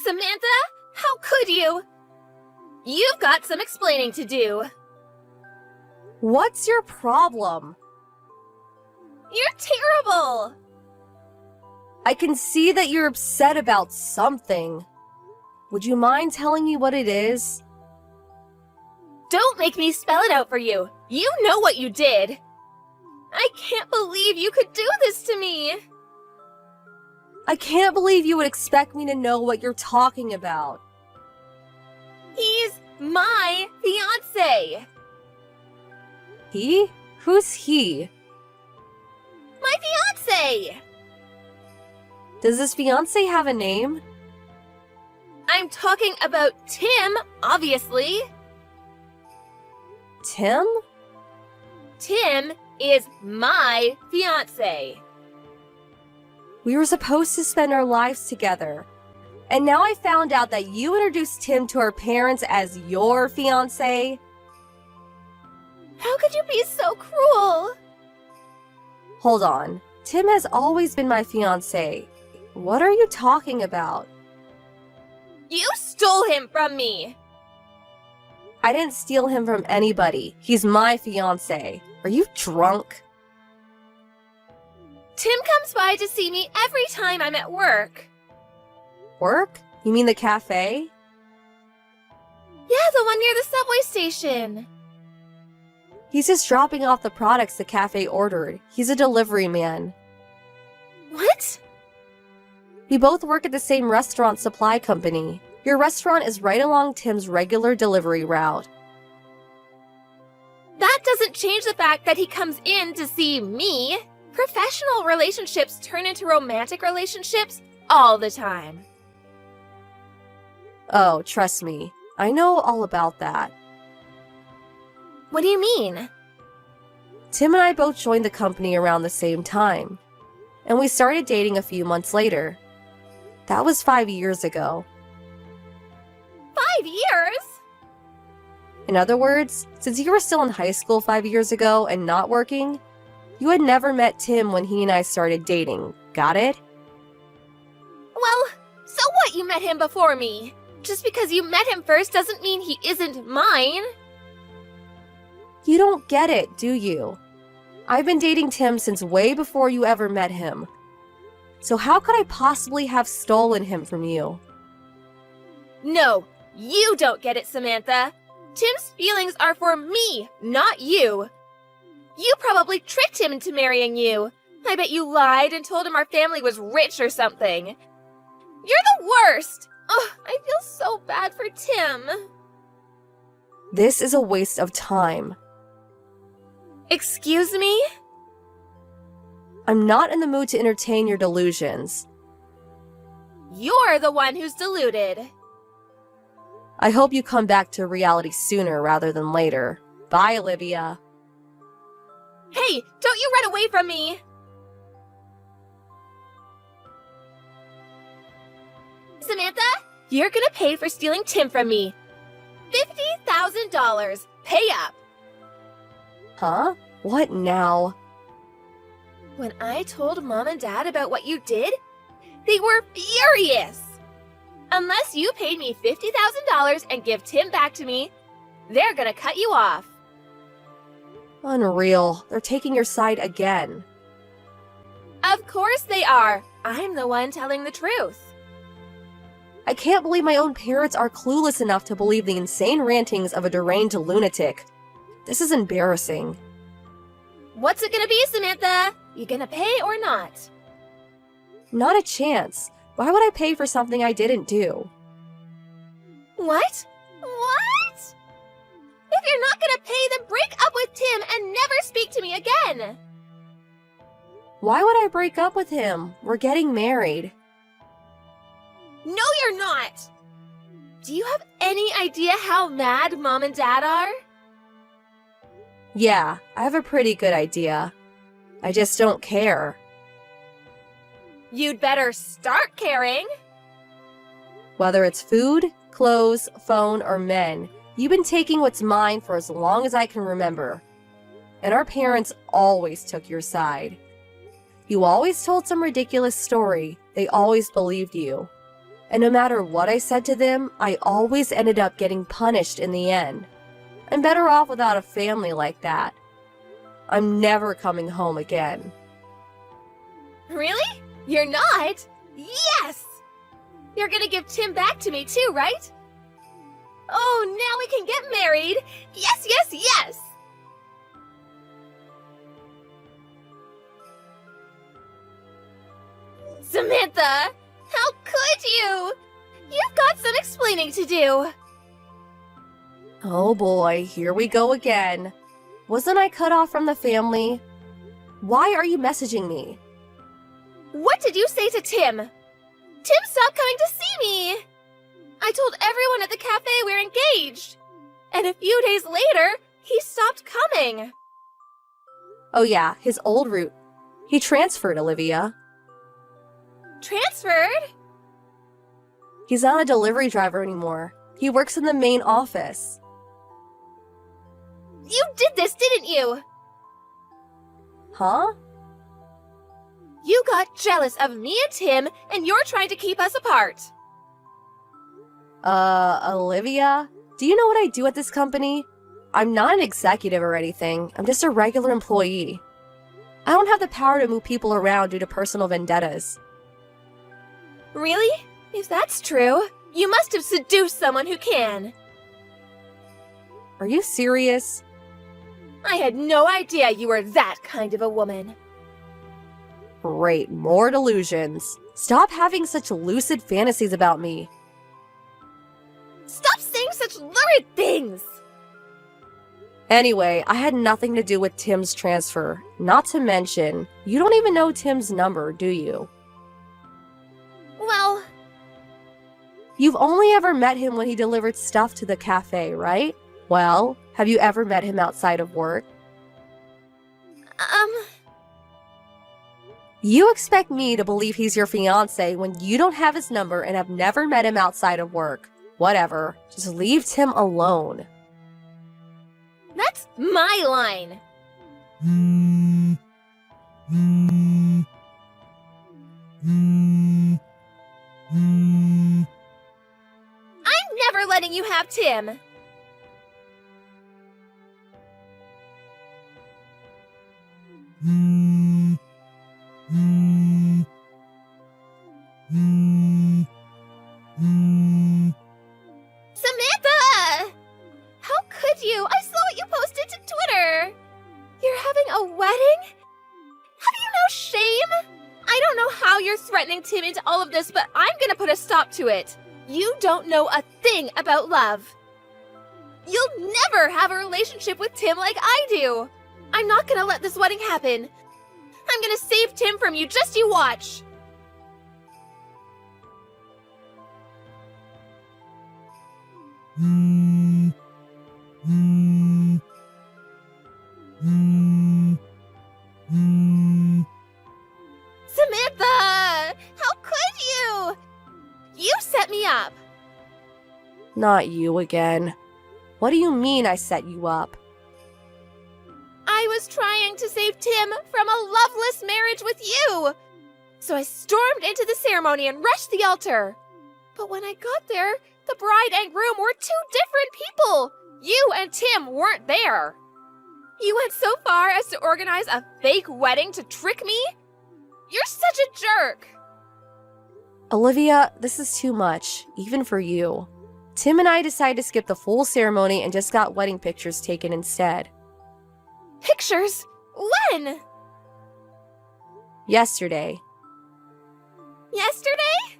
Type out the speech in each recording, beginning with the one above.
Samantha, how could you? You've got some explaining to do. What's your problem? You're terrible! I can see that you're upset about something. Would you mind telling me what it is? Don't make me spell it out for you. You know what you did. I can't believe you could do this to me. I can't believe you would expect me to know what you're talking about. He's my fiancé. He? Who's he? My fiancé! Does this fiancé have a name? I'm talking about Tim, obviously. Tim? Tim is my fiancé. We were supposed to spend our lives together. And now I found out that you introduced Tim to our parents as your fiancé. How could you be so cruel? Hold on. Tim has always been my fiancé. What are you talking about? You stole him from me. I didn't steal him from anybody. He's my fiancé. Are you drunk? Tim comes by to see me every time I'm at work. Work? You mean the cafe? Yeah, the one near the subway station. He's just dropping off the products the cafe ordered. He's a delivery man. What? We both work at the same restaurant supply company. Your restaurant is right along Tim's regular delivery route. That doesn't change the fact that he comes in to see me. Professional relationships turn into romantic relationships all the time. Oh, trust me. I know all about that. What do you mean? Tim and I both joined the company around the same time. And we started dating a few months later. That was 5 years ago. 5 years? In other words, since you were still in high school 5 years ago and not working, you had never met Tim when he and I started dating. Got it? Well, so what you met him before me? Just because you met him first doesn't mean he isn't mine. You don't get it, do you? I've been dating Tim since way before you ever met him. So how could I possibly have stolen him from you? No, you don't get it, Samantha. Tim's feelings are for me, not you. You probably tricked him into marrying you. I bet you lied and told him our family was rich or something. You're the worst! Ugh, I feel so bad for Tim. This is a waste of time. Excuse me? I'm not in the mood to entertain your delusions. You're the one who's deluded. I hope you come back to reality sooner rather than later. Bye, Olivia. Hey, don't you run away from me! Samantha, you're gonna pay for stealing Tim from me. $50,000. Pay up. Huh? What now? When I told Mom and Dad about what you did, they were furious. Unless you paid me $50,000 and give Tim back to me, they're gonna cut you off. Unreal. They're taking your side again. Of course they are. I'm the one telling the truth. I can't believe my own parents are clueless enough to believe the insane rantings of a deranged lunatic. This is embarrassing. What's it gonna be, Samantha? You gonna pay or not? Not a chance. Why would I pay for something I didn't do? What? What? If you're not gonna pay, then break up with Tim and never speak to me again. Why would I break up with him? We're getting married. No, you're not. Do you have any idea how mad Mom and Dad are? Yeah, I have a pretty good idea. I just don't care. You'd better start caring. Whether it's food, clothes, phone, or men, you've been taking what's mine for as long as I can remember. And our parents always took your side. You always told some ridiculous story. They always believed you. And no matter what I said to them, I always ended up getting punished in the end. I'm better off without a family like that. I'm never coming home again. Really? You're not? Yes! You're gonna give Tim back to me too, right? Oh, now we can get married! Yes, yes, yes! Samantha! How could you? You've got some explaining to do. Oh boy, here we go again. Wasn't I cut off from the family? Why are you messaging me? What did you say to Tim? Tim stopped coming to see me! I told everyone at the cafe we're engaged. And a few days later, he stopped coming. Oh yeah, his old route. He transferred, Olivia. Transferred? He's not a delivery driver anymore. He works in the main office. You did this, didn't you? Huh? You got jealous of me and Tim, and you're trying to keep us apart. Olivia? Do you know what I do at this company? I'm not an executive or anything. I'm just a regular employee. I don't have the power to move people around due to personal vendettas. Really? If that's true, you must have seduced someone who can. Are you serious? I had no idea you were that kind of a woman. Great, more delusions. Stop having such lucid fantasies about me. Stop saying such lurid things! Anyway, I had nothing to do with Tim's transfer. Not to mention, you don't even know Tim's number, do you? Well, You've only ever met him when he delivered stuff to the cafe, right? Well, have you ever met him outside of work? You expect me to believe he's your fiancé when you don't have his number and have never met him outside of work. Whatever. Just leave Tim alone. that's my line. I'm never letting you have Tim. Samantha! How could you? I saw what you posted to Twitter. You're having a wedding? Have you no shame? I don't know how you're threatening Tim into all of this, but I'm gonna put a stop to it. You don't know a thing about love. You'll never have a relationship with Tim like I do. I'm not gonna let this wedding happen. I'm gonna save Tim from you, just you watch. Samantha! How could you? You set me up. Not you again. What do you mean I set you up? I was trying to save Tim from a loveless marriage with you. So I stormed into the ceremony and rushed the altar. But when I got there, the bride and groom were two different people. You and Tim weren't there. You went so far as to organize a fake wedding to trick me? You're such a jerk. Olivia, this is too much, even for you. Tim and I decided to skip the full ceremony and just got wedding pictures taken instead. Pictures? When? Yesterday. Yesterday?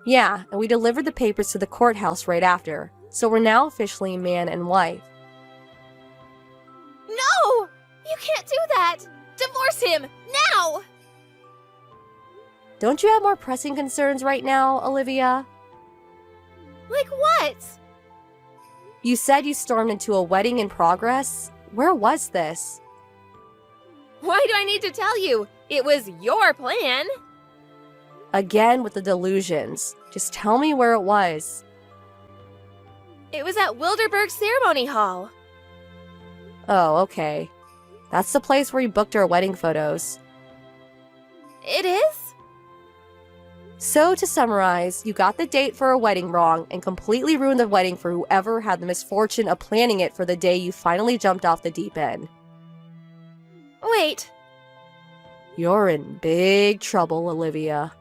Yeah, and we delivered the papers to the courthouse right after, so we're now officially man and wife. No! You can't do that! Divorce him! Now! Don't you have more pressing concerns right now, Olivia? Like what? You said you stormed into a wedding in progress? Where was this? Why do I need to tell you? It was your plan. Again with the delusions. Just tell me where it was. It was at Wilderberg Ceremony Hall. Oh, okay. That's the place where we booked our wedding photos. It is? So to summarize, you got the date for a wedding wrong and completely ruined the wedding for whoever had the misfortune of planning it for the day you finally jumped off the deep end. Wait, You're in big trouble, Olivia.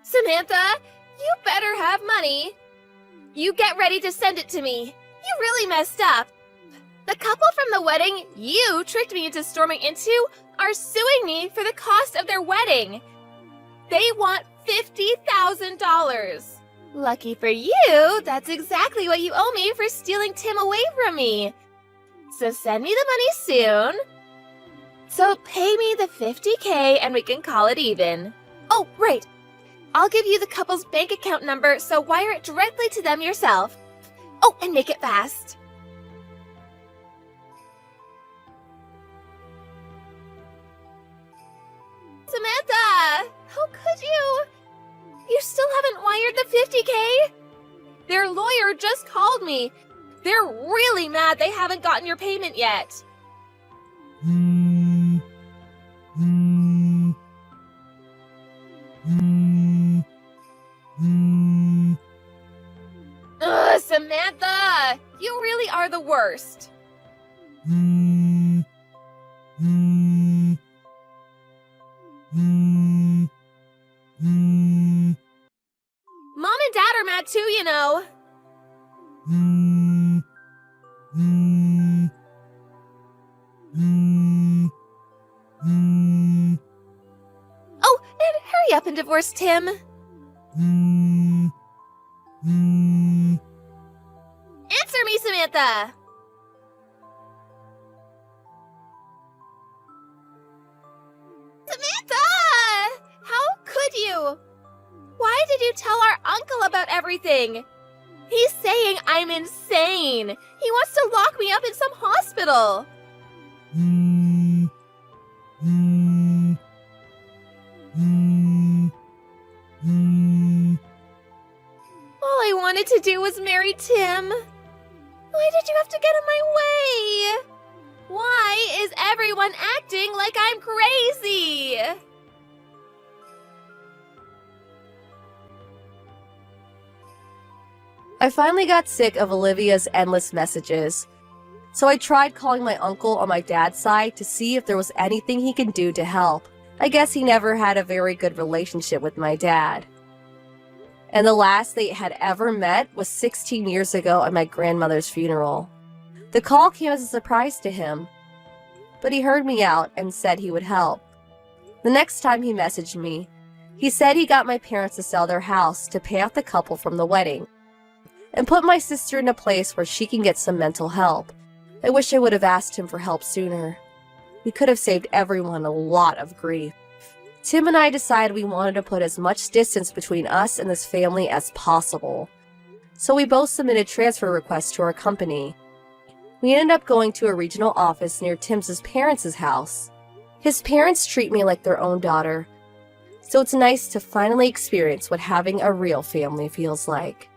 Samantha, you better have money. You get ready to send it to me. You really messed up. The couple from the wedding you tricked me into storming into are suing me for the cost of their wedding. They want $50,000. Lucky for you, that's exactly what you owe me for stealing Tim away from me. So send me the money soon. So pay me the $50K and we can call it even. Oh, right. I'll give you the couple's bank account number, so wire it directly to them yourself. Oh, and make it fast. Samantha! How could you? You still haven't wired the $50K? Their lawyer just called me. They're really mad they haven't gotten your payment yet. Ugh, Samantha! You really are the worst. Mom and Dad are mad too, you know. Oh, and hurry up and divorce Tim. Answer me, Samantha! Samantha! How could you? Why did you tell our uncle about everything? He's saying I'm insane. He wants to lock me up in some hospital. All I wanted to do was marry Tim. Why did you have to get in my way? Why is everyone acting like I'm crazy? I finally got sick of Olivia's endless messages, so I tried calling my uncle on my dad's side to see if there was anything he can do to help. I guess he never had a very good relationship with my dad. And the last they had ever met was 16 years ago at my grandmother's funeral. The call came as a surprise to him, but he heard me out and said he would help. The next time he messaged me, he said he got my parents to sell their house to pay off the couple from the wedding and put my sister in a place where she can get some mental help. I wish I would have asked him for help sooner. We could have saved everyone a lot of grief. Tim and I decided we wanted to put as much distance between us and this family as possible. So we both submitted transfer requests to our company. We ended up going to a regional office near Tim's parents' house. His parents treat me like their own daughter, so it's nice to finally experience what having a real family feels like.